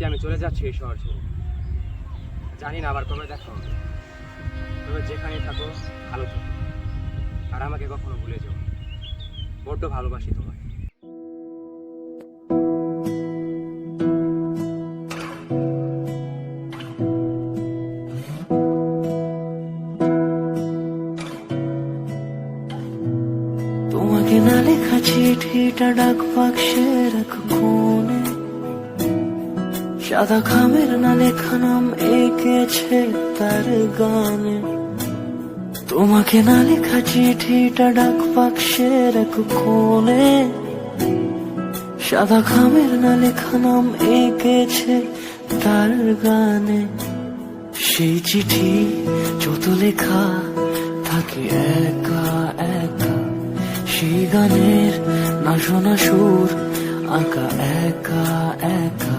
আজকে আমি চলে যাচ্ছি এই শহর ছেড়ে। জানি না আবার কবে দেখা হবে। তবে যেখানে থাকো ভালো থাকো, আর আমাকে কখনো ভুলে যাও। বড্ড ভালোবাসি তোমায়। তোমাকে না লেখা চিঠিটা ডাক বাক্সে রাখো কোণে, সাদা খামের না লেখা নাম এঁকেছে তার গানে। তোমাকে না লেখা চিঠিটা ডাক বাক্সে রাখো কোণে, সাদা খামের না লেখা নাম এঁকেছে তার গানে। সেই চিঠি যত লেখা থাকে একা একা, সেই গানের না শোনা সুর আঁকা একা একা,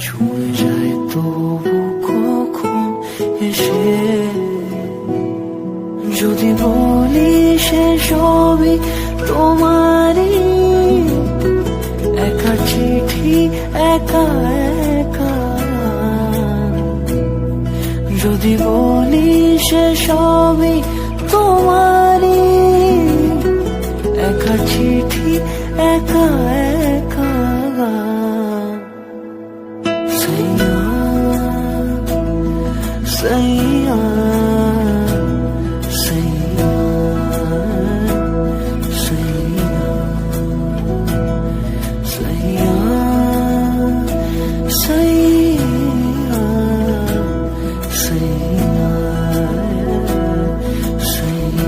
ছুঁয়ে যায় তবু কখন এসে। যদি বলি সে সবই তোমারই, একা চিঠি একা একা। যদি বলি সে সবই তোমারই, একা চিঠি একা একা। সাইয়া সাইয়া সাইয়া সাইয়া সাইয়া সাইয়া সাইয়া সাইয়া।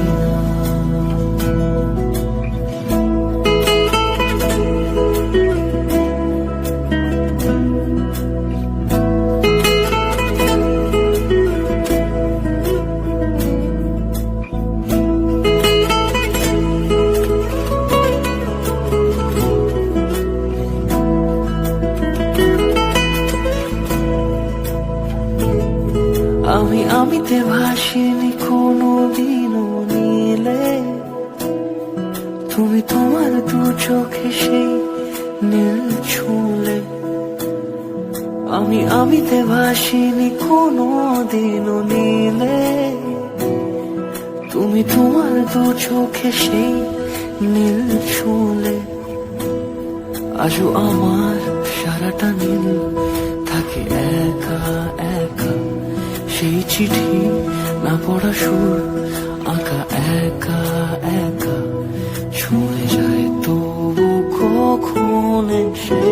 আমিতে ভাসিনি কোনো দিনও নীলে, তুমি তোমার দু চোখে সেই নীল ছুঁলে। আমিতে ভাসিনি কোনো দিনও নীলে, তুমি তোমার দু চোখে সেই নীল ছুঁলে। আজও আমার সারাটা নীল থাকে একা একা, সেই চিঠি না পড়া সুর আঁকা একা একা, ছুঁয়ে যায় তবু কখন এসে।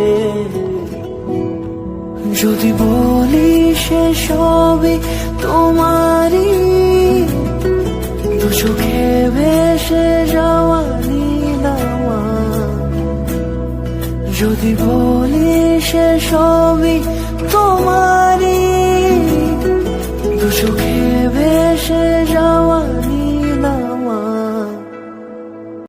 যদি বলি সে সবই তোমারই, দু চোখে ভেসে যাওয়া নীলামা। যদি বলি সে সবই তোমার